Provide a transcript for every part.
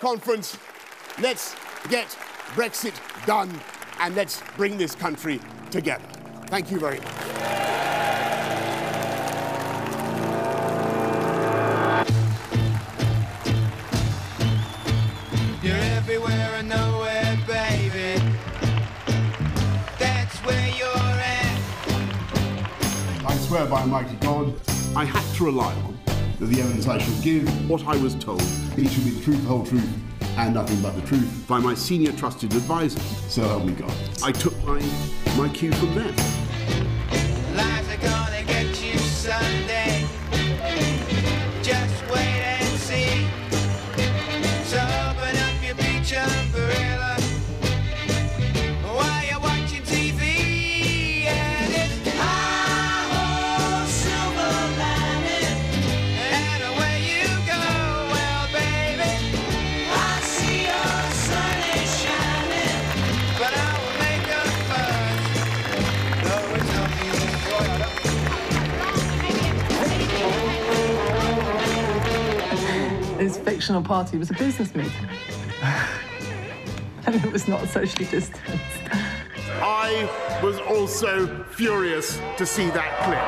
conference. Let's get Brexit done and let's bring this country together. Thank you very much. You're everywhere and nowhere, baby. That's where you're at. I swear by Almighty God, I had to rely on that the evidence I shall give, what I was told, it should be the truth, the whole truth, and nothing but the truth, by my senior trusted advisor. So help me God. I took my cue from them. Lies are gonna get you someday. Just wait and see. So open up your beach umbrella while you're watching TV. And it's hi-ho, silver lining. And away you go, well, baby, I see your sun is shining, but I will make a fuss, though it's obvious. His fictional party was a business meeting. And it was not socially distanced. I was also furious to see that clip,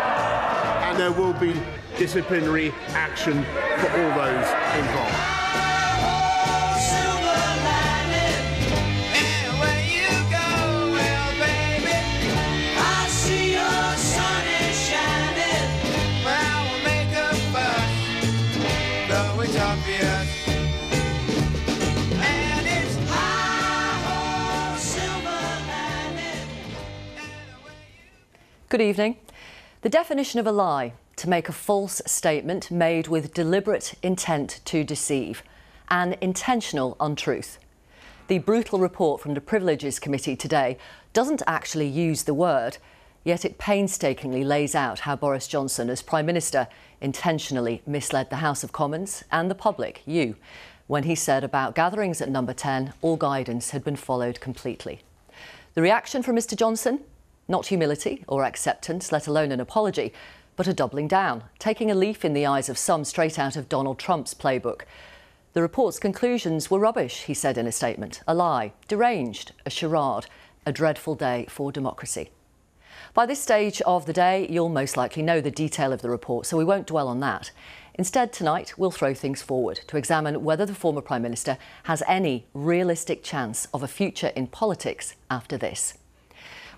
and there will be disciplinary action for all those involved. Good evening. The definition of a lie: to make a false statement made with deliberate intent to deceive, an intentional untruth. The brutal report from the Privileges Committee today doesn't actually use the word, yet it painstakingly lays out how Boris Johnson, as Prime Minister, intentionally misled the House of Commons and the public, you, when he said about gatherings at Number 10, all guidance had been followed completely. The reaction from Mr Johnson? Not humility or acceptance, let alone an apology, but a doubling down, taking a leaf in the eyes of some straight out of Donald Trump's playbook. The report's conclusions were rubbish, he said in a statement. A lie, deranged, a charade, a dreadful day for democracy. By this stage of the day, you'll most likely know the detail of the report, so we won't dwell on that. Instead, tonight, we'll throw things forward to examine whether the former Prime Minister has any realistic chance of a future in politics after this.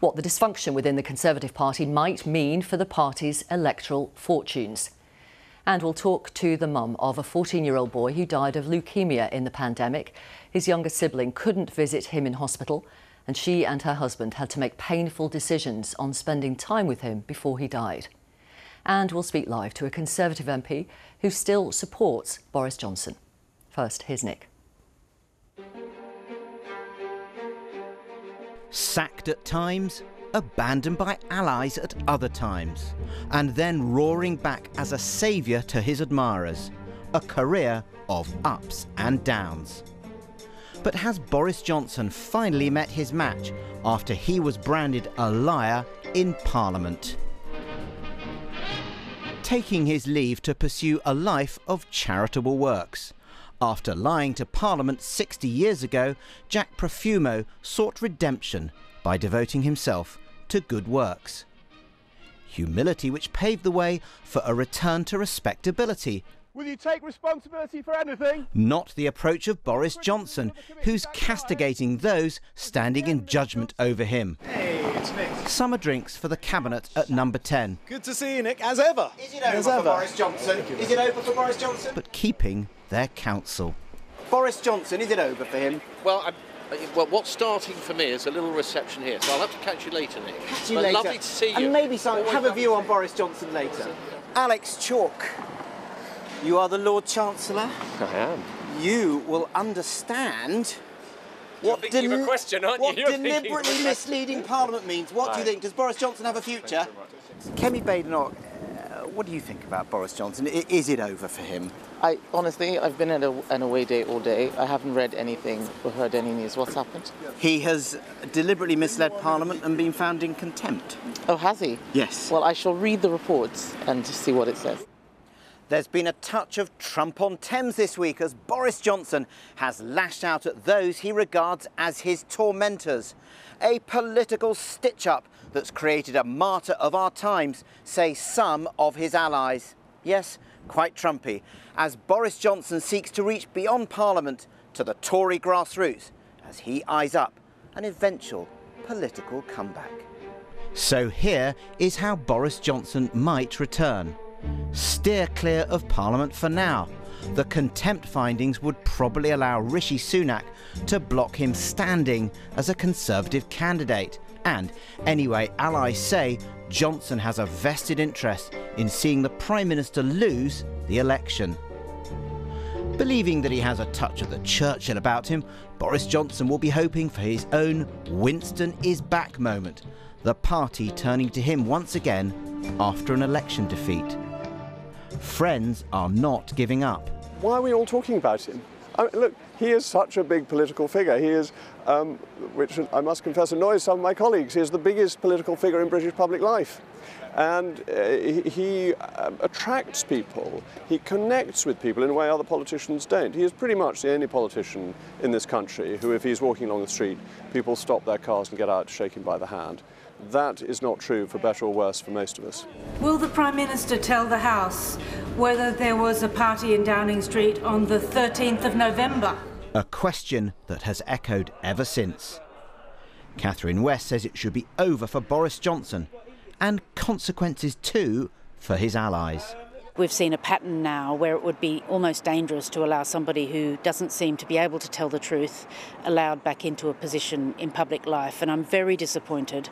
What the dysfunction within the Conservative Party might mean for the party's electoral fortunes. And we'll talk to the mum of a 14-year-old boy who died of leukemia in the pandemic. His younger sibling couldn't visit him in hospital, and she and her husband had to make painful decisions on spending time with him before he died. And we'll speak live to a Conservative MP who still supports Boris Johnson. First, here's Nick. Sacked at times, abandoned by allies at other times, and then roaring back as a saviour to his admirers. A career of ups and downs. But has Boris Johnson finally met his match after he was branded a liar in Parliament? Taking his leave to pursue a life of charitable works. After lying to Parliament 60 years ago, Jack Profumo sought redemption by devoting himself to good works. Humility which paved the way for a return to respectability. Will you take responsibility for anything? Not the approach of Boris Johnson, who's castigating those standing in judgment over him. Hey, it's Nick. Summer drinks for the Cabinet at Number 10. Good to see you, Nick, as ever. Is it over for Boris Johnson? Is it over for Boris Johnson? But keeping their counsel. Boris Johnson, is it over for him? Well, what's starting for me is a little reception here, so I'll have to catch you later, Nick. Catch you later. Lovely to see you. And maybe have a view on Boris Johnson later. Alex Chalk, you are the Lord Chancellor. I am. You will understand what, deliberately misleading Parliament means. What do you think? Does Boris Johnson have a future? Kemi Badenoch, what do you think about Boris Johnson? Is it over for him? Honestly, I've been at an away day all day. I haven't read anything or heard any news. What's happened? He has deliberately misled Parliament and been found in contempt. Oh, has he? Yes. Well, I shall read the reports and see what it says. There's been a touch of Trump on Thames this week as Boris Johnson has lashed out at those he regards as his tormentors. A political stitch-up that's created a martyr of our times, say some of his allies. Yes, quite Trumpy, as Boris Johnson seeks to reach beyond Parliament to the Tory grassroots as he eyes up an eventual political comeback. So here is how Boris Johnson might return. Steer clear of Parliament for now. The contempt findings would probably allow Rishi Sunak to block him standing as a Conservative candidate. And anyway, allies say Johnson has a vested interest in seeing the Prime Minister lose the election. Believing that he has a touch of the Churchill about him, Boris Johnson will be hoping for his own Winston is back moment, the party turning to him once again after an election defeat. Friends are not giving up. Why are we all talking about him? I mean, look, he is such a big political figure. He is, which I must confess annoys some of my colleagues, he is the biggest political figure in British public life. And he attracts people, he connects with people in a way other politicians don't. He is pretty much the only politician in this country who, if he's walking along the street, people stop their cars and get out to shake him by the hand. That is not true, for better or worse, for most of us. Will the Prime Minister tell the House whether there was a party in Downing Street on the 13th of November? A question that has echoed ever since. Catherine West says it should be over for Boris Johnson, and consequences too for his allies. We've seen a pattern now where it would be almost dangerous to allow somebody who doesn't seem to be able to tell the truth allowed back into a position in public life. And I'm very disappointed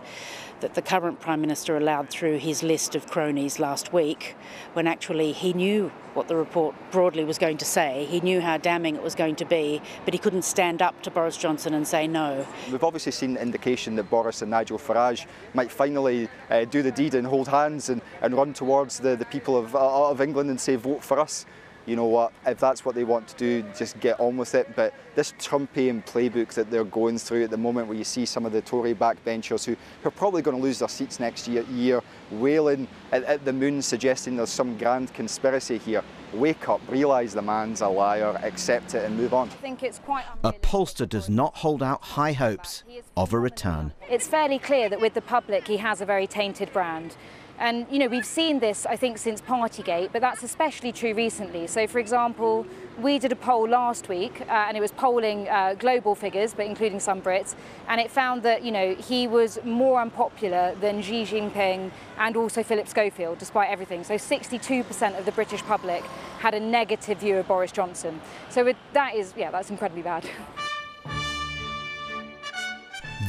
that the current Prime Minister allowed through his list of cronies last week, when actually he knew what the report broadly was going to say. He knew how damning it was going to be, but he couldn't stand up to Boris Johnson and say no. We've obviously seen indication that Boris and Nigel Farage might finally do the deed and hold hands and run towards the people of England and say, vote for us. You know what, if that's what they want to do, just get on with it. But this Trumpian playbook that they're going through at the moment, where you see some of the Tory backbenchers who are probably going to lose their seats next year wailing at the moon, suggesting there's some grand conspiracy here. Wake up, realise the man's a liar, accept it and move on. I think it's quite A pollster does not hold out high hopes of a return. It's fairly clear that with the public he has a very tainted brand. And, you know, we've seen this, I think, since Partygate, but that's especially true recently. So, for example, we did a poll last week, and it was polling global figures, but including some Brits, and it found that, you know, he was more unpopular than Xi Jinping and also Philip Schofield, despite everything. So 62% of the British public had a negative view of Boris Johnson. So that's incredibly bad.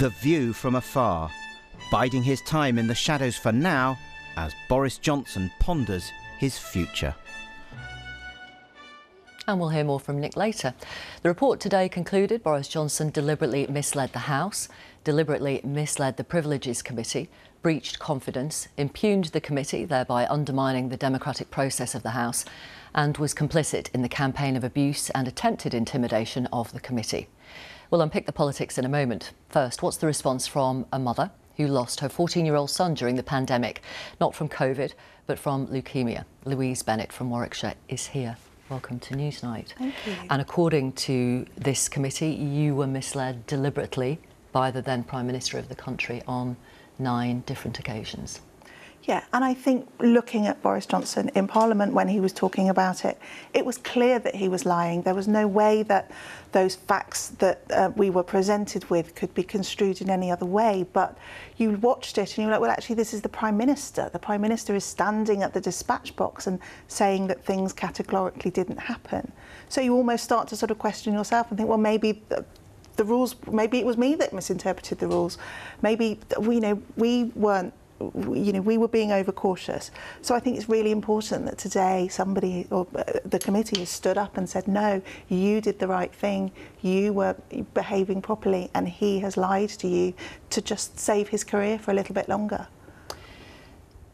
The View from afar, biding his time in the shadows for now, as Boris Johnson ponders his future. And we'll hear more from Nick later. The report today concluded Boris Johnson deliberately misled the House, deliberately misled the Privileges Committee, breached confidence, impugned the committee, thereby undermining the democratic process of the House, and was complicit in the campaign of abuse and attempted intimidation of the committee. We'll unpick the politics in a moment. First, what's the response from a mother who lost her 14-year-old son during the pandemic, not from COVID, but from leukemia? Louise Bennett from Warwickshire is here. Welcome to Newsnight. Thank you. And according to this committee, you were misled deliberately by the then Prime Minister of the country on 9 different occasions. Yeah, and I think looking at Boris Johnson in Parliament when he was talking about it, it was clear that he was lying. There was no way that those facts that we were presented with could be construed in any other way. But you watched it and you were like, well, actually, this is the Prime Minister. The Prime Minister is standing at the dispatch box and saying that things categorically didn't happen. So you almost start to sort of question yourself and think, well, maybe the rules, maybe it was me that misinterpreted the rules. Maybe, we were being overcautious. So I think it's really important that today somebody or the committee has stood up and said, no, you did the right thing, you were behaving properly, and he has lied to you to just save his career for a little bit longer.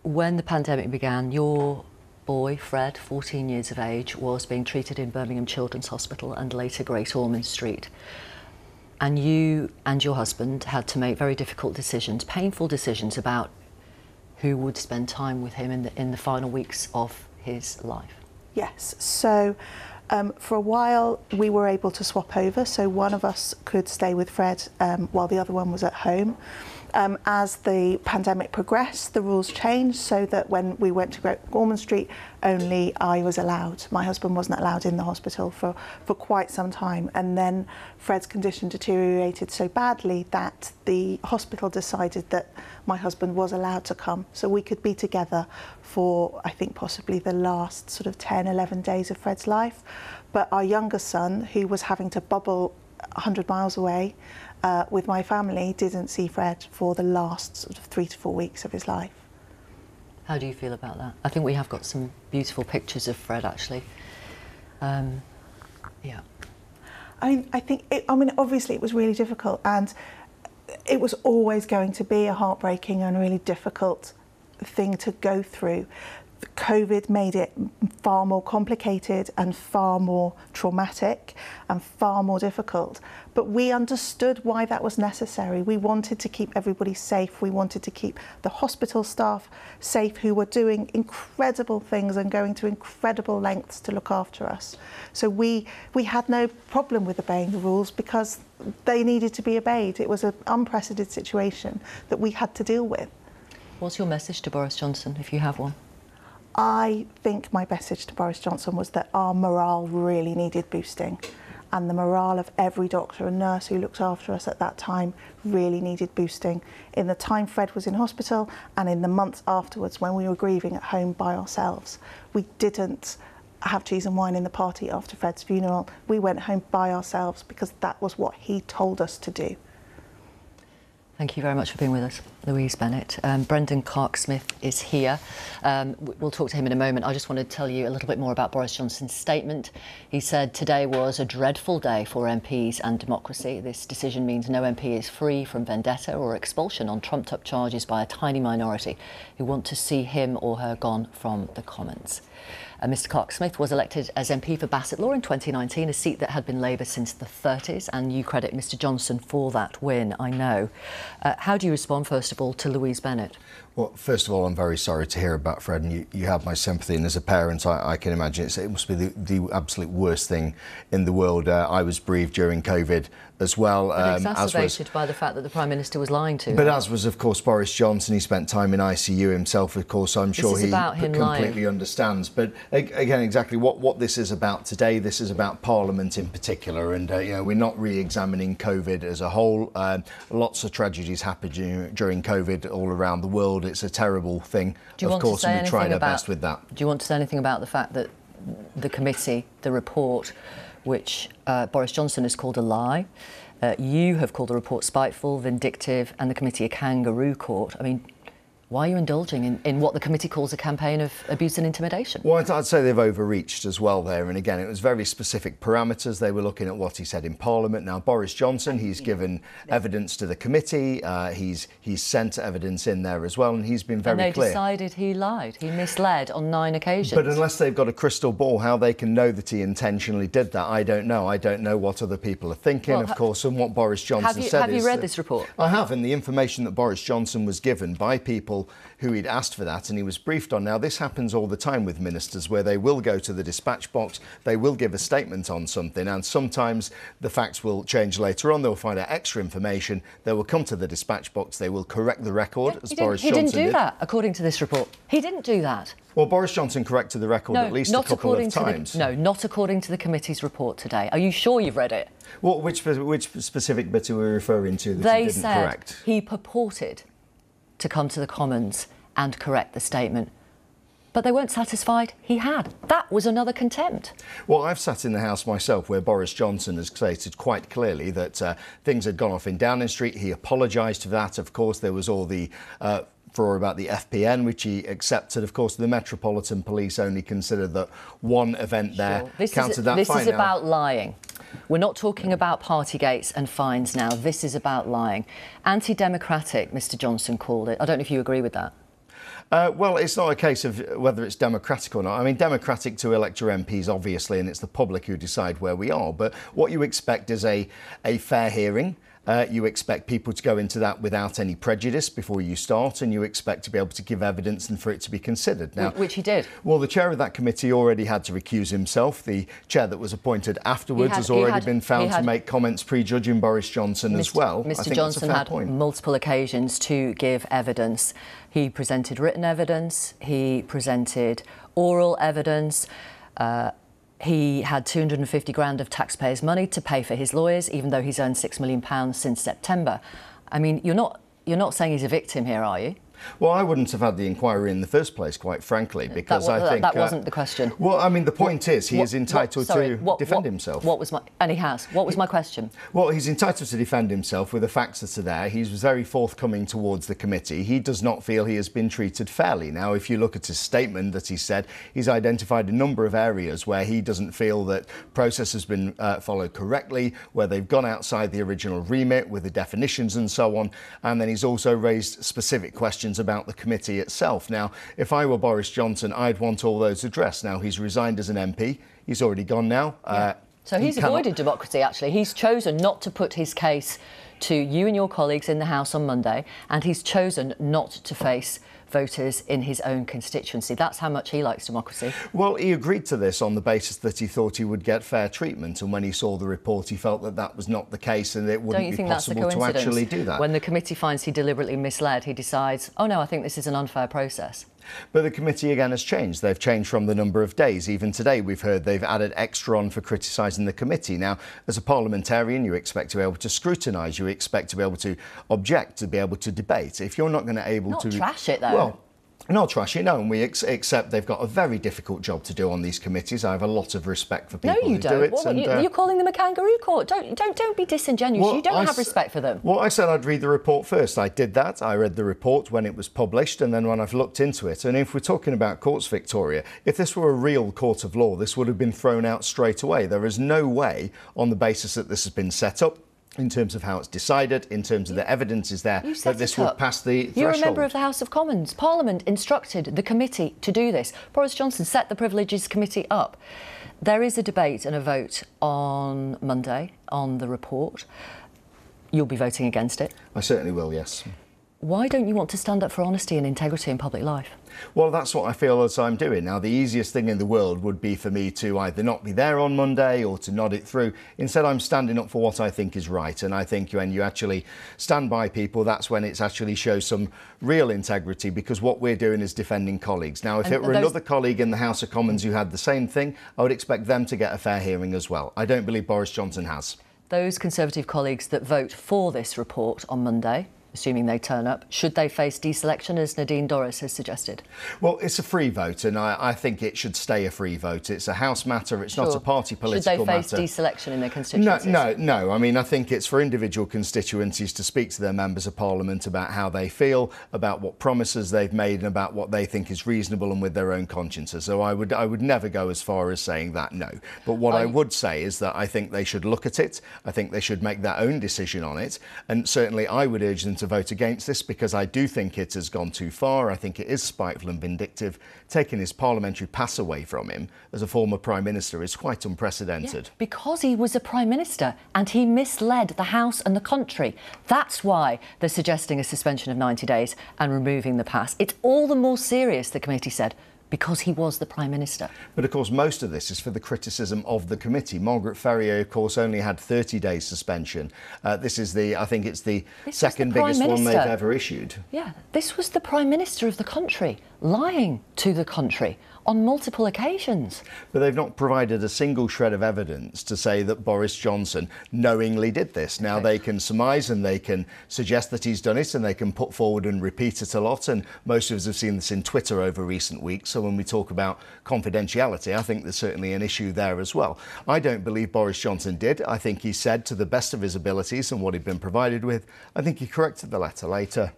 When the pandemic began, your boy, Fred, 14 years of age, was being treated in Birmingham Children's Hospital and later Great Ormond Street. And you and your husband had to make very difficult decisions, painful decisions about who would spend time with him in the final weeks of his life. Yes. So for a while we were able to swap over. So one of us could stay with Fred while the other one was at home. As the pandemic progressed, the rules changed so that when we went to Great Ormond Street, only I was allowed. My husband wasn't allowed in the hospital for quite some time. And then Fred's condition deteriorated so badly that the hospital decided that my husband was allowed to come. So we could be together for, I think, possibly the last sort of 10, 11 days of Fred's life. But our younger son, who was having to bubble 100 miles away, with my family, didn't see Fred for the last sort of 3 to 4 weeks of his life. How do you feel about that? I think we have got some beautiful pictures of Fred, actually. Yeah. I mean, obviously it was really difficult, and it was always going to be a heartbreaking and really difficult thing to go through. COVID made it far more complicated and far more traumatic and far more difficult. But we understood why that was necessary. We wanted to keep everybody safe. We wanted to keep the hospital staff safe, who were doing incredible things and going to incredible lengths to look after us. So we had no problem with obeying the rules because they needed to be obeyed. It was an unprecedented situation that we had to deal with. What's your message to Boris Johnson, if you have one? I think my message to Boris Johnson was that our morale really needed boosting, and the morale of every doctor and nurse who looked after us at that time really needed boosting. In the time Fred was in hospital and in the months afterwards when we were grieving at home by ourselves, we didn't have cheese and wine in the party after Fred's funeral. We went home by ourselves because that was what he told us to do. Thank you very much for being with us, Louise Bennett. Brendan Clark-Smith is here. We'll talk to him in a moment. I just want to tell you a little bit more about Boris Johnson's statement. He said today was a dreadful day for MPs and democracy. This decision means no MP is free from vendetta or expulsion on trumped-up charges by a tiny minority who want to see him or her gone from the Commons. Mr Clark-Smith was elected as MP for Bassetlaw in 2019, a seat that had been Labour since the 30s, and you credit Mr Johnson for that win, I know. How do you respond, first of all, to Louise Bennett? Well, first of all, I'm very sorry to hear about Fred, and you have my sympathy. And as a parent, I can imagine it must be the absolute worst thing in the world. I was bereaved during COVID as well. But exacerbated by the fact that the Prime Minister was lying to him. But as was, of course, Boris Johnson. He spent time in ICU himself, of course. I'm sure he completely understands. But again, exactly what this is about today, this is about Parliament in particular. And, you know, we're not re-examining COVID as a whole. Lots of tragedies happened during COVID all around the world. It's a terrible thing, of course, and we tried our best with that. Do you want to say anything about the fact that the committee, the report, which Boris Johnson has called a lie, you have called the report spiteful, vindictive, and the committee a kangaroo court? I mean, why are you indulging in what the committee calls a campaign of abuse and intimidation? Well, I'd say they've overreached as well there. And again, it was very specific parameters. They were looking at what he said in Parliament. Now, Boris Johnson, he's given evidence to the committee. He's sent evidence in there as well. And he's been very clear. And they decided he lied. He misled on 9 occasions. But unless they've got a crystal ball, how they can know that he intentionally did that, I don't know. I don't know what other people are thinking, of course, and what Boris Johnson said. Have you read this report? I have, and the information that Boris Johnson was given by people who he'd asked for that and he was briefed on. Now, this happens all the time with ministers where they will go to the dispatch box, they will give a statement on something, and sometimes the facts will change later on. They'll find out extra information, they will come to the dispatch box, they will correct the record, as Boris Johnson did. He didn't do that, according to this report. He didn't do that. Well, Boris Johnson corrected the record at least a couple of times. No, not according to the committee's report today. Are you sure you've read it? Well, which specific bit are we referring to that he didn't correct? They said he purported to come to the Commons and correct the statement. But they weren't satisfied he had. That was another contempt. Well, I've sat in the House myself where Boris Johnson has stated quite clearly that things had gone off in Downing Street. He apologised for that. Of course, there was all the furore about the FPN, which he accepted. Of course, the Metropolitan Police only considered that one event there counted that fine. This is about lying. We're not talking about Partygates and fines now. This is about lying. Anti-democratic, Mr Johnson called it. I don't know if you agree with that. Well, it's not a case of whether it's democratic or not. I mean, democratic to elect your MPs, obviously, and it's the public who decide where we are. But what you expect is a fair hearing, You expect people to go into that without any prejudice before you start, and you expect to be able to give evidence and for it to be considered. Now, which he did. Well, the chair of that committee already had to recuse himself. The chair that was appointed afterwards has already been found to make comments prejudging Boris Johnson as well. Mr. Johnson had multiple occasions to give evidence. He presented written evidence, he presented oral evidence. He had 250 grand of taxpayers' money to pay for his lawyers, even though he's earned £6 million since September. I mean, you're not saying he's a victim here, are you? Well, I wouldn't have had the inquiry in the first place, quite frankly, because I think... That wasn't the question. Well, I mean, the point is he is entitled to defend himself. And he has. What was my question? Well, he's entitled to defend himself with the facts that are there. He's very forthcoming towards the committee. He does not feel he has been treated fairly. Now, if you look at his statement that he said, he's identified a number of areas where he doesn't feel that process has been followed correctly, where they've gone outside the original remit with the definitions and so on. And then he's also raised specific questions about the committee itself. Now, if I were Boris Johnson, I'd want all those addressed. Now, he's resigned as an MP. He's already gone now. Yeah. So he's avoided democracy, actually. He's chosen not to put his case to you and your colleagues in the House on Monday, and he's chosen not to face voters in his own constituency. That's how much he likes democracy. Well, he agreed to this on the basis that he thought he would get fair treatment, and when he saw the report, he felt that that was not the case and it wouldn't be possible to actually do that. When the committee finds he deliberately misled, he decides, oh no, I think this is an unfair process. But the committee again has changed. They've changed from the number of days. Even today we've heard they've added extra on for criticising the committee. Now, as a parliamentarian, you expect to be able to scrutinise, you expect to be able to object, to be able to debate. If you're not going to able to... Not trash it, though. Well, not trash it, no, and we accept they've got a very difficult job to do on these committees. I have a lot of respect for people who do it. You're calling them a kangaroo court. Don't be disingenuous. Well, you don't have respect for them. Well, I said I'd read the report first. I did that. I read the report when it was published, and then when I've looked into it. And if we're talking about courts, Victoria, if this were a real court of law, this would have been thrown out straight away. There is no way, on the basis that this has been set up, in terms of how it's decided, in terms of the evidence is there, that this would pass the threshold. You're a member of the House of Commons. Parliament instructed the committee to do this. Boris Johnson set the Privileges Committee up. There is a debate and a vote on Monday on the report. You'll be voting against it. I certainly will, yes. Why don't you want to stand up for honesty and integrity in public life? Well, that's what I feel as I'm doing. Now, the easiest thing in the world would be for me to either not be there on Monday or to nod it through. Instead, I'm standing up for what I think is right. And I think when you actually stand by people, that's when it actually shows some real integrity, because what we're doing is defending colleagues. Now, if it were another colleague in the House of Commons who had the same thing, I would expect them to get a fair hearing as well. I don't believe Boris Johnson has. Those Conservative colleagues that vote for this report on Monday, assuming they turn up, should they face deselection, as Nadine Dorries has suggested? Well, it's a free vote, and I think it should stay a free vote. It's a House matter, it's not a party political matter. Should they face deselection in their constituencies? No. I mean, I think it's for individual constituencies to speak to their members of Parliament about how they feel, about what promises they've made, and about what they think is reasonable and with their own consciences. So I would never go as far as saying that, no. But what I would say is that I think they should look at it. I think they should make their own decision on it. And certainly I would urge them to vote against this, because I do think it has gone too far. I think it is spiteful and vindictive. Taking his parliamentary pass away from him as a former Prime Minister is quite unprecedented. Yeah, because he was a Prime Minister and he misled the House and the country. That's why they're suggesting a suspension of 90 days and removing the pass. It's all the more serious, the committee said, because he was the Prime Minister. But of course most of this is for the criticism of the committee. Margaret Ferrier, of course, only had 30 days suspension. This is I think it's the second biggest one they've ever issued. Yeah, this was the Prime Minister of the country, lying to the country on multiple occasions. But they've not provided a single shred of evidence to say that Boris Johnson knowingly did this. Now, they can surmise and they can suggest that he's done it, and they can put forward and repeat it a lot, and most of us have seen this in Twitter over recent weeks. So when we talk about confidentiality, I think there's certainly an issue there as well. I don't believe Boris Johnson did. I think he said, to the best of his abilities and what he'd been provided with, I think he corrected the letter later.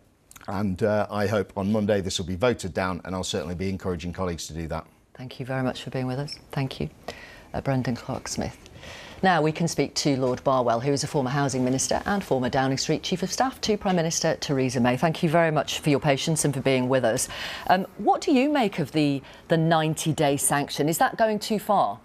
And I hope on Monday this will be voted down, and I'll certainly be encouraging colleagues to do that. Thank you very much for being with us. Thank you. Brendan Clark-Smith. Now we can speak to Lord Barwell, who is a former Housing Minister and former Downing Street Chief of Staff to Prime Minister Theresa May. Thank you very much for your patience and for being with us. What do you make of the 90-day sanction? Is that going too far?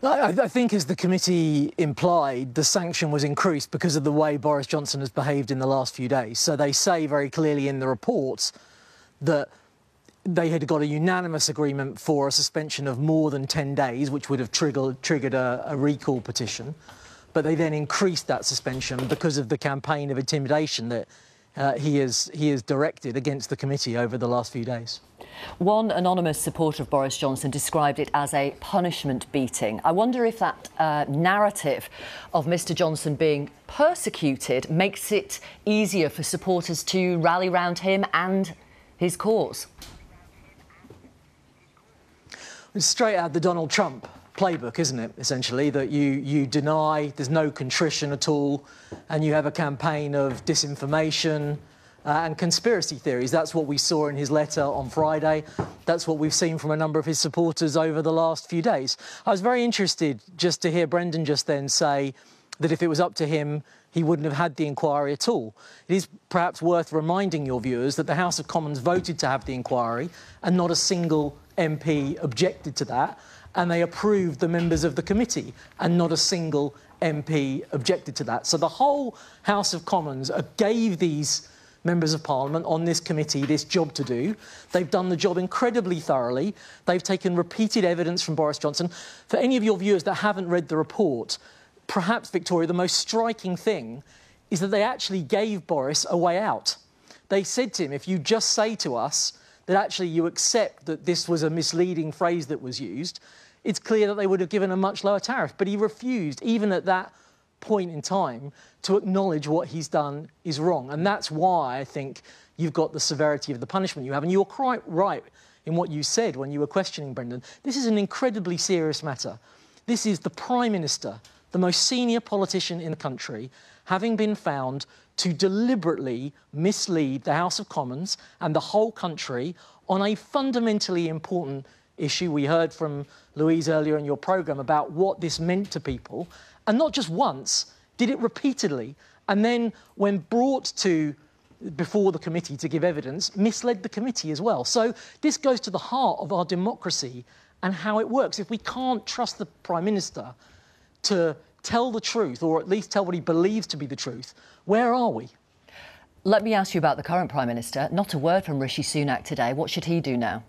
I think, as the committee implied, the sanction was increased because of the way Boris Johnson has behaved in the last few days. So they say very clearly in the reports that they had got a unanimous agreement for a suspension of more than 10 days, which would have triggered a recall petition. But they then increased that suspension because of the campaign of intimidation that he has directed against the committee over the last few days. One anonymous supporter of Boris Johnson described it as a punishment beating. I wonder if that narrative of Mr Johnson being persecuted makes it easier for supporters to rally round him and his cause. It's straight out the Donald Trump playbook, isn't it, essentially, that you deny, there's no contrition at all, and you have a campaign of disinformation and conspiracy theories. That's what we saw in his letter on Friday. That's what we've seen from a number of his supporters over the last few days. I was very interested just to hear Brendan just then say that if it was up to him, he wouldn't have had the inquiry at all. It is perhaps worth reminding your viewers that the House of Commons voted to have the inquiry and not a single MP objected to that, and they approved the members of the committee and not a single MP objected to that. So the whole House of Commons gave these members of Parliament on this committee this job to do. They've done the job incredibly thoroughly. They've taken repeated evidence from Boris Johnson. For any of your viewers that haven't read the report, perhaps, Victoria, the most striking thing is that they actually gave Boris a way out. They said to him, if you just say to us that actually you accept that this was a misleading phrase that was used, it's clear that they would have given a much lower tariff. But he refused, even at that point in time, to acknowledge what he's done is wrong. And that's why I think you've got the severity of the punishment you have. And you were quite right in what you said when you were questioning Brendan. This is an incredibly serious matter. This is the Prime Minister, the most senior politician in the country, having been found to deliberately mislead the House of Commons and the whole country on a fundamentally important issue. We heard from Louise earlier in your programme about what this meant to people. And not just once, did it repeatedly. And then when brought before the committee to give evidence, misled the committee as well. So this goes to the heart of our democracy and how it works. If we can't trust the Prime Minister to tell the truth, or at least tell what he believes to be the truth, where are we? Let me ask you about the current Prime Minister. Not a word from Rishi Sunak today. What should he do now?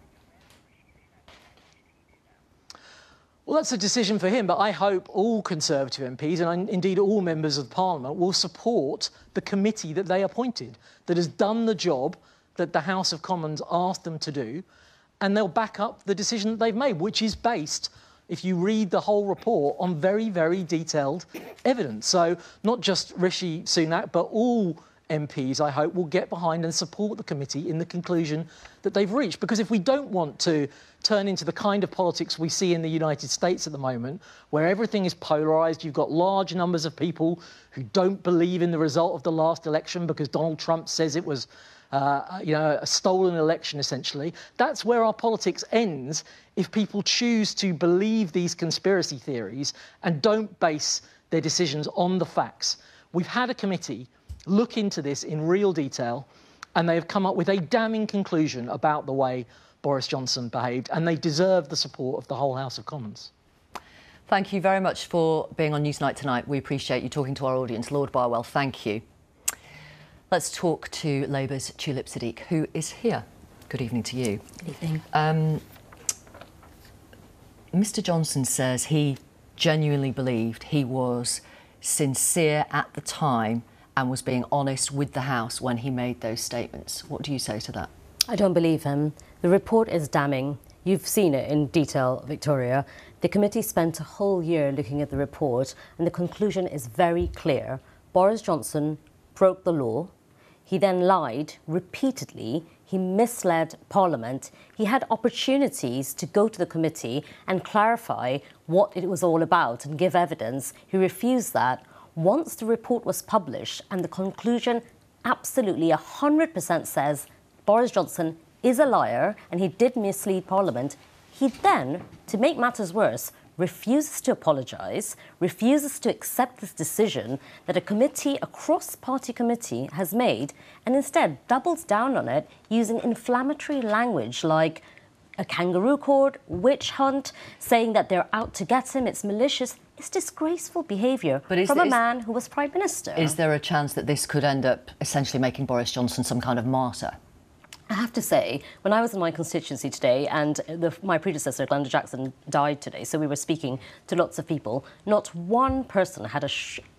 Well, that's a decision for him, but I hope all Conservative MPs, and indeed all members of Parliament, will support the committee that they appointed, that has done the job that the House of Commons asked them to do, and they'll back up the decision that they've made, which is based, if you read the whole report, on very, very detailed evidence. So not just Rishi Sunak, but all MPs, I hope, will get behind and support the committee in the conclusion that they've reached. Because if we don't want to turn into the kind of politics we see in the United States at the moment, where everything is polarised, you've got large numbers of people who don't believe in the result of the last election because Donald Trump says it was a stolen election, essentially. That's where our politics ends if people choose to believe these conspiracy theories and don't base their decisions on the facts. We've had a committee look into this in real detail, and they have come up with a damning conclusion about the way Boris Johnson behaved, and they deserve the support of the whole House of Commons. Thank you very much for being on Newsnight tonight. We appreciate you talking to our audience. Lord Barwell, thank you. Let's talk to Labour's Tulip Siddiq, who is here. Good evening to you. Good evening. Mr Johnson says he genuinely believed he was sincere at the time and was being honest with the House when he made those statements. What do you say to that? I don't believe him. The report is damning. You've seen it in detail, Victoria. The committee spent a whole year looking at the report, and the conclusion is very clear. Boris Johnson broke the law. He then lied repeatedly. He misled Parliament. He had opportunities to go to the committee and clarify what it was all about and give evidence. He refused that. Once the report was published and the conclusion absolutely 100% says Boris Johnson is a liar and he did mislead Parliament, he then, to make matters worse, refuses to apologise, refuses to accept this decision that a committee, a cross-party committee, has made, and instead doubles down on it using inflammatory language like a kangaroo court, witch hunt, saying that they're out to get him, it's malicious. It's disgraceful behaviour from a man who was Prime Minister. Is there a chance that this could end up essentially making Boris Johnson some kind of martyr? I have to say, when I was in my constituency today, and my predecessor, Glenda Jackson, died today, so we were speaking to lots of people, not one person had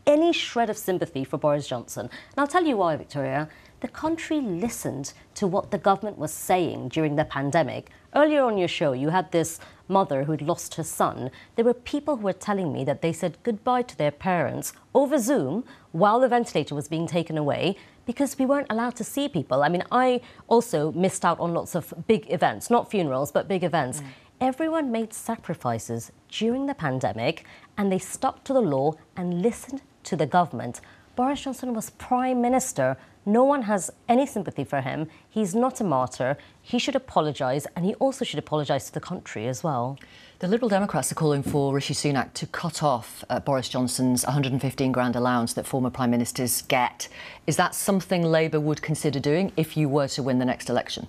any shred of sympathy for Boris Johnson. And I'll tell you why, Victoria. The country listened to what the government was saying during the pandemic. Earlier on your show, you had this mother who'd lost her son. There were people who were telling me that they said goodbye to their parents over Zoom while the ventilator was being taken away, because we weren't allowed to see people. I mean, I also missed out on lots of big events, not funerals, but big events. Everyone made sacrifices during the pandemic, and they stuck to the law and listened to the government. Boris Johnson was Prime Minister. No one has any sympathy for him. He's not a martyr. He should apologise, and he also should apologise to the country as well. The Liberal Democrats are calling for Rishi Sunak to cut off Boris Johnson's 115 grand allowance that former Prime Ministers get. Is that something Labour would consider doing if you were to win the next election?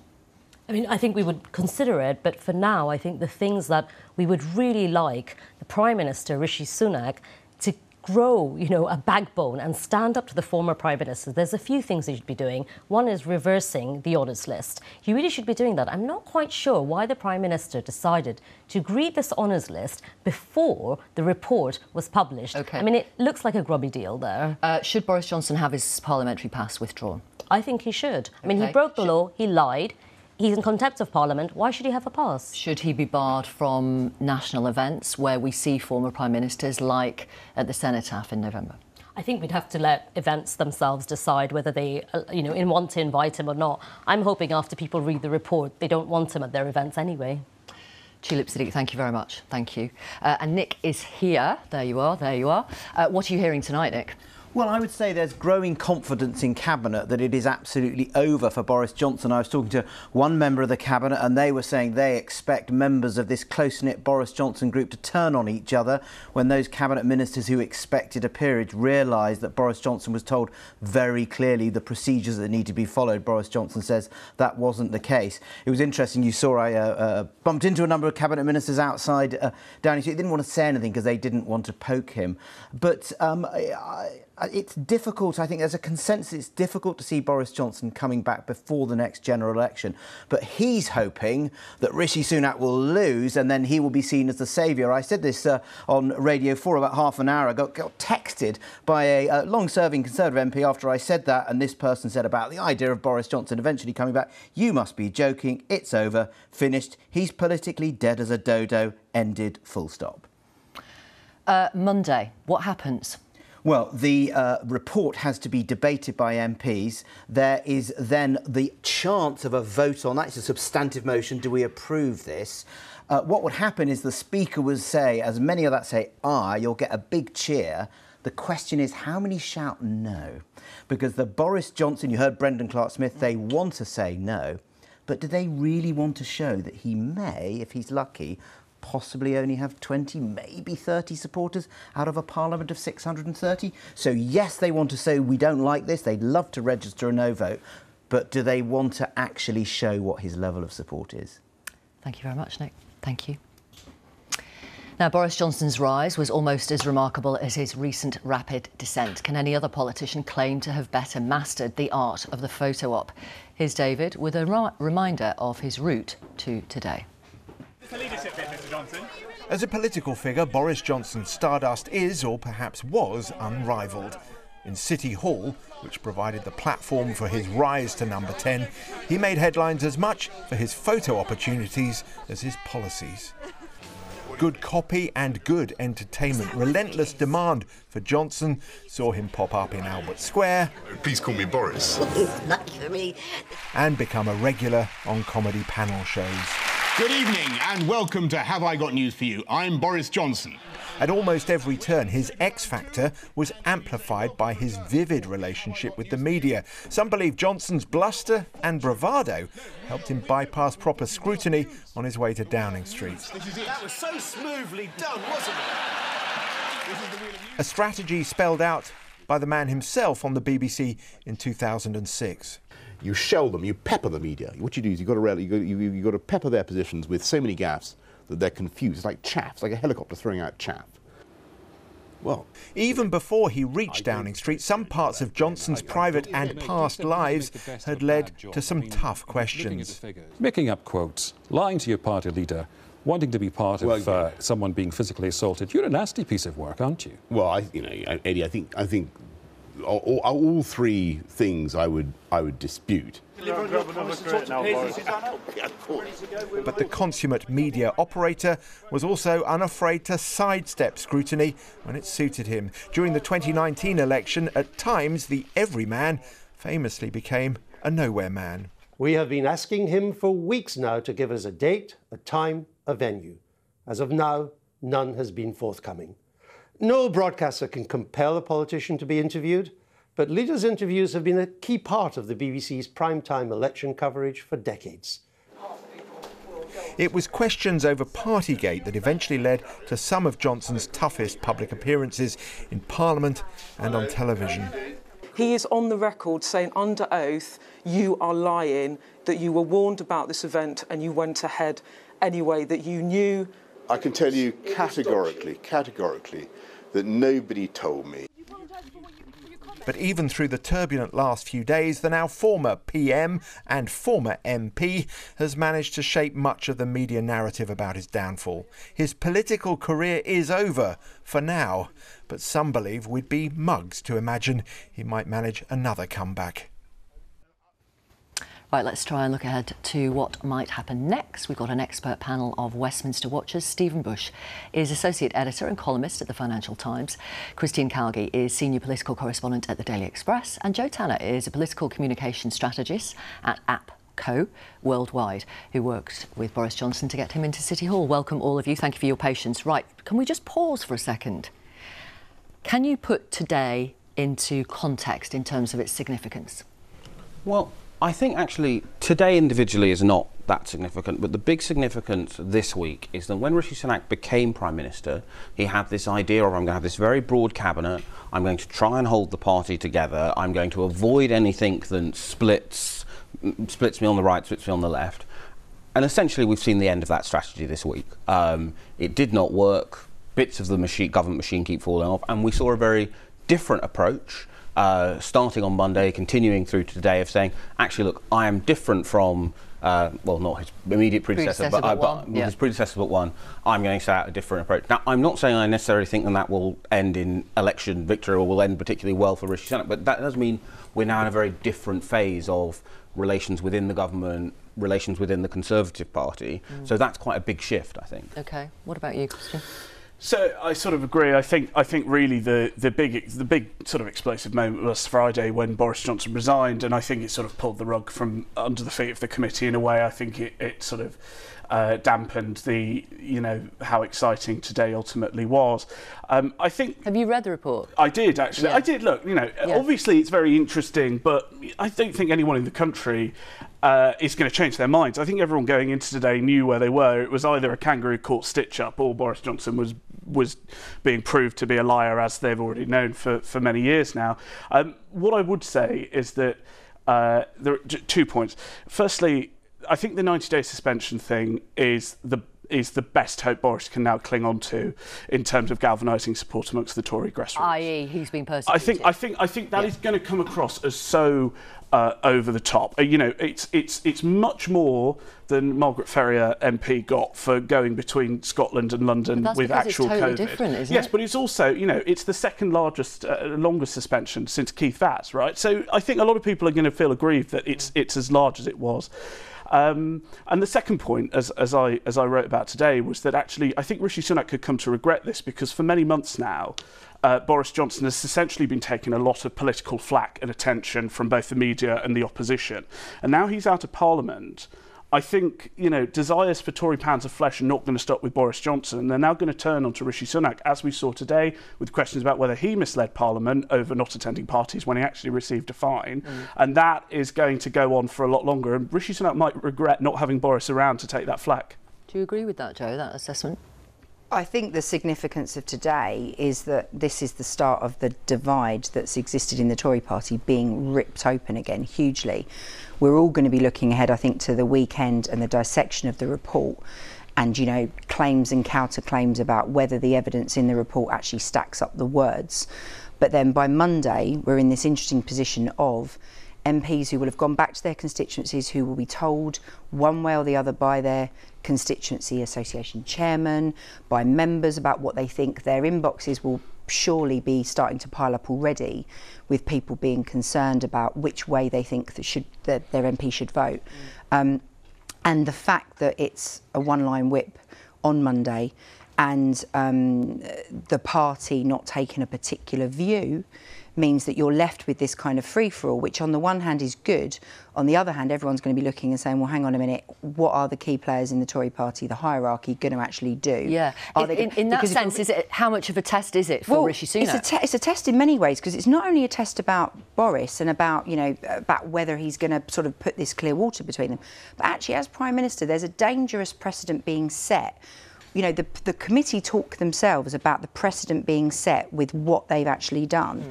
I mean, I think we would consider it, but for now, I think the things that we would really like the Prime Minister, Rishi Sunak, to grow, a backbone and stand up to the former Prime Minister. There's a few things he should be doing. One is reversing the honours list. He really should be doing that. I'm not quite sure why the Prime Minister decided to agree this honours list before the report was published. OK. I mean, it looks like a grubby deal there. Should Boris Johnson have his parliamentary pass withdrawn? I think he should. I mean, he broke the law, he lied. He's in contempt of Parliament. Why should he have a pass? Should he be barred from national events where we see former Prime Ministers, like at the Cenotaph in November? I think we'd have to let events themselves decide whether they, want to invite him or not. I'm hoping after people read the report, they don't want him at their events anyway. Tulip Siddiq, thank you very much. Thank you. And Nick is here. There you are, there you are. What are you hearing tonight, Nick? Well, I would say there's growing confidence in Cabinet that it is absolutely over for Boris Johnson. I was talking to one member of the Cabinet and they were saying they expect members of this close-knit Boris Johnson group to turn on each other when those Cabinet ministers who expected a peerage realised that Boris Johnson was told very clearly the procedures that need to be followed. Boris Johnson says that wasn't the case. It was interesting, you saw I bumped into a number of Cabinet ministers outside Downing Street. They didn't want to say anything because they didn't want to poke him. But it's difficult, I think there's a consensus, it's difficult to see Boris Johnson coming back before the next general election. But he's hoping that Rishi Sunak will lose and then he will be seen as the saviour. I said this on Radio 4 about half an hour ago, got texted by a long-serving Conservative MP after I said that, and this person said about the idea of Boris Johnson eventually coming back, "You must be joking, it's over, finished, he's politically dead as a dodo, ended, full stop." Monday, what happens? Well, the report has to be debated by MPs. There is then the chance of a vote on that. It's a substantive motion. Do we approve this? What would happen is the Speaker would say, as many of that say, aye, you'll get a big cheer. The question is, how many shout no? Because the Boris Johnson, you heard Brendan Clark-Smith, they want to say no. But do they really want to show that he may, if he's lucky, possibly only have 20, maybe 30 supporters out of a parliament of 630. So yes, they want to say we don't like this, they'd love to register a no vote, but do they want to actually show what his level of support is? Thank you very much, Nick. Thank you. Now, Boris Johnson's rise was almost as remarkable as his recent rapid descent. Can any other politician claim to have better mastered the art of the photo op? Here's David with a reminder of his route to today. As a political figure, Boris Johnson's stardust is, or perhaps was, unrivalled. In City Hall, which provided the platform for his rise to number 10, he made headlines as much for his photo opportunities as his policies. Good copy and good entertainment, relentless demand for Johnson saw him pop up in Albert Square. Please call me Boris. It's lucky for me. And become a regular on comedy panel shows. Good evening and welcome to Have I Got News For You? I'm Boris Johnson. At almost every turn, his X factor was amplified by his vivid relationship with the media. Some believe Johnson's bluster and bravado helped him bypass proper scrutiny on his way to Downing Street. That was so smoothly done, wasn't it? A strategy spelled out by the man himself on the BBC in 2006. You shell them, you pepper the media. What you do is you've got to pepper their positions with so many gaffes that they're confused. It's like chaff, it's like a helicopter throwing out chaff. Well, even before he reached Downing Street, some parts of Johnson's private and past lives had led to some tough questions. Making up quotes, lying to your party leader, wanting to be part of someone being physically assaulted. You're a nasty piece of work, aren't you? Well, Eddie, I think all three things I would dispute. But the consummate media operator was also unafraid to sidestep scrutiny when it suited him. During the 2019 election, at times, the everyman famously became a nowhere man. We have been asking him for weeks now to give us a date, a time, a venue. As of now, none has been forthcoming. No broadcaster can compel a politician to be interviewed, but leaders' interviews have been a key part of the BBC's primetime election coverage for decades. It was questions over Partygate that eventually led to some of Johnson's toughest public appearances in Parliament and on television. He is on the record saying under oath, you are lying, that you were warned about this event and you went ahead anyway, that you knew. I can tell you categorically, that nobody told me. But even through the turbulent last few days, the now former PM and former MP has managed to shape much of the media narrative about his downfall. His political career is over for now, but some believe we'd be mugs to imagine he might manage another comeback. Right, let's try and look ahead to what might happen next. We've got an expert panel of Westminster Watchers. Stephen Bush is Associate Editor and columnist at the Financial Times. Christine Calgie is Senior Political Correspondent at the Daily Express. And Joe Tanner is a Political Communication Strategist at AppCo Worldwide, who worked with Boris Johnson to get him into City Hall. Welcome, all of you. Thank you for your patience. Right, can we just pause for a second? Can you put today into context in terms of its significance? Well, I think actually today individually is not that significant, but the big significance this week is that when Rishi Sunak became Prime Minister, he had this idea of, I'm going to have this very broad cabinet, I'm going to try and hold the party together, I'm going to avoid anything that splits me on the right, splits me on the left. And essentially we've seen the end of that strategy this week. It did not work, bits of the government machine keep falling off, and we saw a very different approach starting on Monday, continuing through to today, of saying, actually, look, I am different from, well, not his immediate predecessor, but his predecessor but one. I'm going to set out a different approach. Now, I'm not saying I necessarily think that will end in election victory or will end particularly well for Rishi Sunak, but that does mean we're now in a very different phase of relations within the government, relations within the Conservative Party. So that's quite a big shift, I think. OK. What about you, Christian? So I sort of agree. I think really the big sort of explosive moment was Friday when Boris Johnson resigned, and I think it sort of pulled the rug from under the feet of the committee in a way. I think it sort of dampened the, how exciting today ultimately was. I think. Have you read the report? I did actually. Yeah. I did look. Obviously it's very interesting, but I don't think anyone in the country is going to change their minds. I think everyone going into today knew where they were. It was either a kangaroo court stitch-up or Boris Johnson was being proved to be a liar, as they've already known for many years now. What I would say is that there are 2 points. Firstly, I think the 90-day suspension thing is the best hope Boris can now cling on to in terms of galvanising support amongst the Tory grassroots. I.e., he's been persecuted. I think that is going to come across as so over the top. It's much more than Margaret Ferrier MP got for going between Scotland and London with actual it's totally COVID. Different, isn't yes, it? but it's also, it's the second largest, longest suspension since Keith Vaz, right? So I think a lot of people are going to feel aggrieved that it's as large as it was. And the second point, as I wrote about today, was that actually I think Rishi Sunak could come to regret this, because for many months now, Boris Johnson has essentially been taking a lot of political flack and attention from both the media and the opposition. And now he's out of Parliament. I think, desires for Tory pounds of flesh are not going to stop with Boris Johnson. And they're now going to turn onto Rishi Sunak, as we saw today, with questions about whether he misled Parliament over not attending parties when he actually received a fine. And that is going to go on for a lot longer. And Rishi Sunak might regret not having Boris around to take that flack. Do you agree with that, Joe, that assessment? I think the significance of today is that this is the start of the divide that's existed in the Tory party being ripped open again hugely. We're all going to be looking ahead, I think, to the weekend and the dissection of the report and, you know, claims and counterclaims about whether the evidence in the report actually stacks up the words. But then by Monday, we're in this interesting position of MPs who will have gone back to their constituencies, who will be told one way or the other by their constituency association chairman, by members about what they think. Their inboxes will surely be starting to pile up already, with people being concerned about which way they think that their MP should vote. And the fact that it's a one-line whip on Monday and the party not taking a particular view means that you're left with this kind of free-for-all, which on the one hand is good. On the other hand, everyone's going to be looking and saying, well, hang on a minute, what are the key players in the Tory party, the hierarchy, going to actually do? Yeah. In that sense, how much of a test is it for Rishi Sunak? It's a test in many ways, because it's not only a test about Boris and about, you know, about whether he's going to sort of put this clear water between them, but actually as Prime Minister, there's a dangerous precedent being set. You know, the committee talk themselves about the precedent being set with what they've actually done.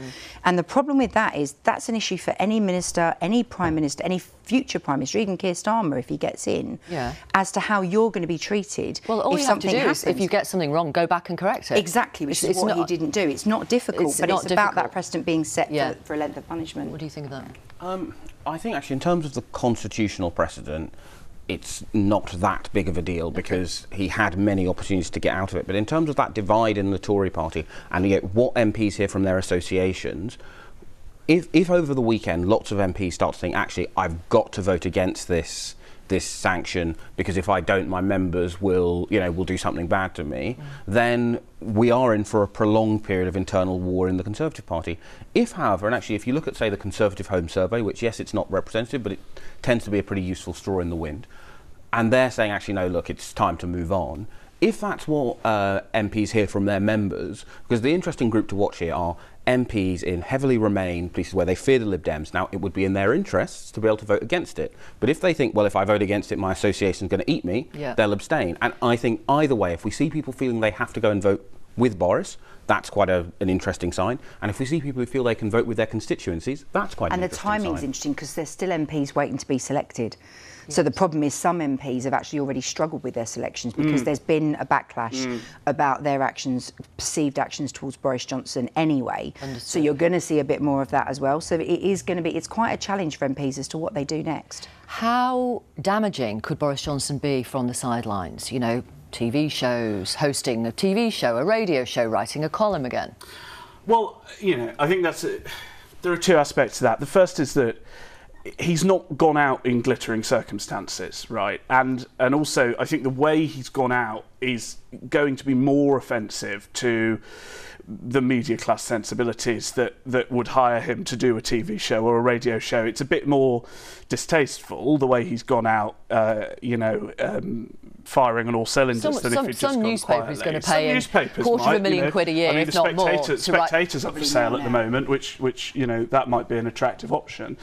And the problem with that is that's an issue for any minister, any Prime Minister, any future Prime Minister, even Keir Starmer if he gets in, as to how you're going to be treated. Well, all you have to do is, if you get something wrong, go back and correct it. Exactly, which is what he didn't do. It's not difficult, but it's about that precedent being set for a length of punishment. What do you think of that? I think actually in terms of the constitutional precedent, it's not that big of a deal because he had many opportunities to get out of it. But in terms of that divide in the Tory party and what MPs hear from their associations, if over the weekend lots of MPs start to think, actually, I've got to vote against this sanction because if I don't, my members will do something bad to me, then we are in for a prolonged period of internal war in the Conservative Party. If, however, and actually if you look at, say, the Conservative Home Survey, which, yes, it's not representative, but it tends to be a pretty useful straw in the wind, and they're saying, actually, no, look, it's time to move on. If that's what MPs hear from their members, because the interesting group to watch here are MPs in heavily Remain places where they fear the Lib Dems. Now, it would be in their interests to be able to vote against it. But if they think, well, if I vote against it, my association's going to eat me, they'll abstain. And I think either way, if we see people feeling they have to go and vote with Boris, that's quite an interesting sign. And if we see people who feel they can vote with their constituencies, that's quite an interesting sign. And the timing's interesting because there's still MPs waiting to be selected. So the problem is some MPs have actually already struggled with their selections because there's been a backlash about their actions, perceived actions towards Boris Johnson anyway. So you're going to see a bit more of that as well. So it is going to be, it's quite a challenge for MPs as to what they do next. How damaging could Boris Johnson be from the sidelines? You know, TV shows, hosting a TV show, a radio show, writing a column again? Well, you know, I think there are two aspects to that. The first is that he's not gone out in glittering circumstances, right? And also, I think the way he's gone out is going to be more offensive to the media class sensibilities that would hire him to do a TV show or a radio show. It's a bit more distasteful, the way he's gone out, firing on all cylinders than if he'd just gone quietly. Some newspaper's going to pay him £250,000 a year, if not more. Spectator's up for sale at the moment, which that might be an attractive option.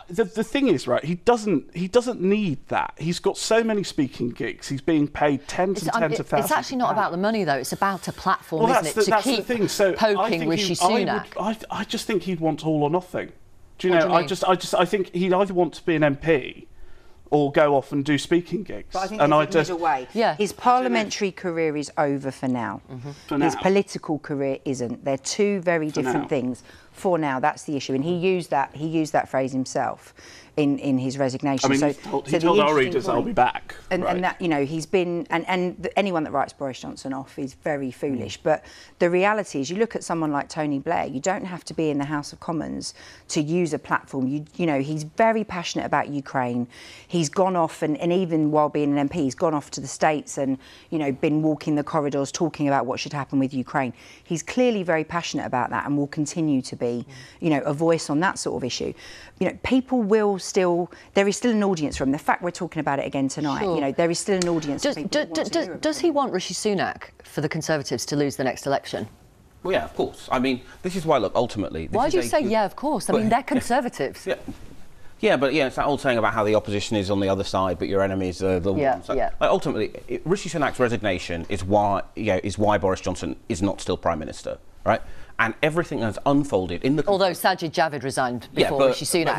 The thing is, right, he doesn't need that. He's got so many speaking gigs. He's being paid tens and tens of thousands. It's actually not about the money, though. It's about a platform, isn't it, to keep poking Rishi Sunak. I just think he'd want all or nothing. Do you know? I think he'd either want to be an MP or go off and do speaking gigs. But I think there's a middle way. His parliamentary career is over for now. His political career isn't. They're two very different things. For now, that's the issue, and he used that phrase himself in his resignation. I mean, he told our readers, "I'll be back." And that, you know, he's been, and anyone that writes Boris Johnson off is very foolish. But the reality is, you look at someone like Tony Blair. You don't have to be in the House of Commons to use a platform. You know, he's very passionate about Ukraine. He's gone off, and even while being an MP, he's gone off to the States and, you know, been walking the corridors talking about what should happen with Ukraine. He's clearly very passionate about that and will continue to be, you know, a voice on that sort of issue. You know, people will still, there is still an audience for him. The fact we're talking about it again tonight, you know, there is still an audience for people. Does he want Rishi Sunak for the Conservatives to lose the next election? Well, yeah, of course. I mean, this is why, look, ultimately... Why do you say, yeah, of course? I mean, they're Conservatives. Yeah, but it's that old saying about how the opposition is on the other side, but your enemies are the ones. Like, ultimately, Rishi Sunak's resignation is why Boris Johnson is not still Prime Minister, right? And everything has unfolded in the... Although Sajid Javid resigned before Rishi Sunak,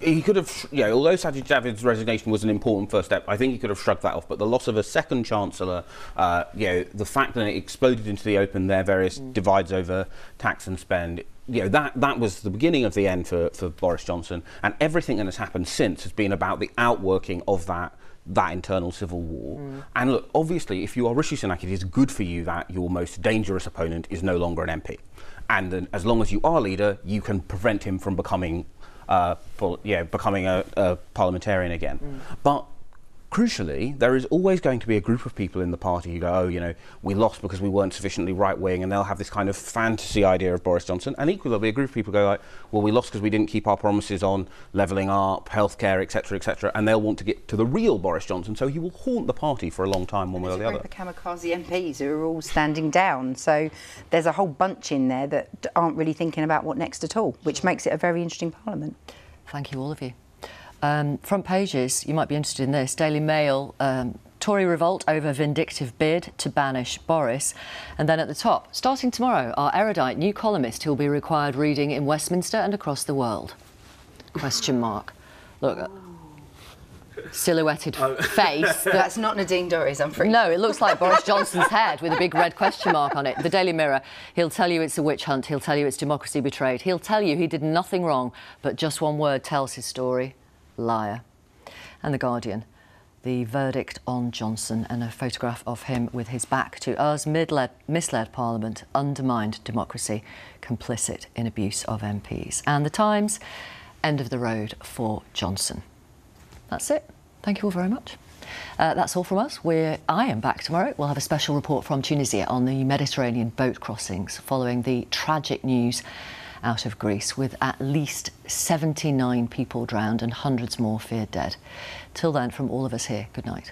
he could have, although Sajid Javid's resignation was an important first step, I think he could have shrugged that off. But the loss of a second Chancellor, the fact that it exploded into the open, their various divides over tax and spend, that was the beginning of the end for Boris Johnson. And everything that has happened since has been about the outworking of that internal civil war. And look, obviously, if you are Rishi Sunak, it is good for you that your most dangerous opponent is no longer an MP. And then, as long as you are leader, you can prevent him from becoming a parliamentarian again. But crucially, there is always going to be a group of people in the party who go, we lost because we weren't sufficiently right-wing, and they'll have this kind of fantasy idea of Boris Johnson. And equally, there'll be a group of people who go well, we lost because we didn't keep our promises on levelling up, healthcare, etc., and they'll want to get to the real Boris Johnson, so he will haunt the party for a long time, one way or the other. The kamikaze MPs who are all standing down, so there's a whole bunch in there that aren't really thinking about what next at all, which makes it a very interesting parliament. Thank you, all of you. Front pages, you might be interested in this. Daily Mail, Tory revolt over vindictive bid to banish Boris. And then at the top, starting tomorrow, our erudite new columnist who will be required reading in Westminster and across the world. Question mark. Look, silhouetted face. That's not Nadine Dorries, I'm pretty No, it looks like Boris Johnson's head with a big red question mark on it. The Daily Mirror, he'll tell you it's a witch hunt, he'll tell you it's democracy betrayed, he'll tell you he did nothing wrong, but just one word tells his story. Liar. And The Guardian, the verdict on Johnson and a photograph of him with his back to us, misled Parliament, undermined democracy, complicit in abuse of MPs. And The Times, end of the road for Johnson. That's it. Thank you all very much. That's all from us. I am back tomorrow. We'll have a special report from Tunisia on the Mediterranean boat crossings following the tragic news out of Greece, with at least 79 people drowned and hundreds more feared dead. Till then, from all of us here, good night.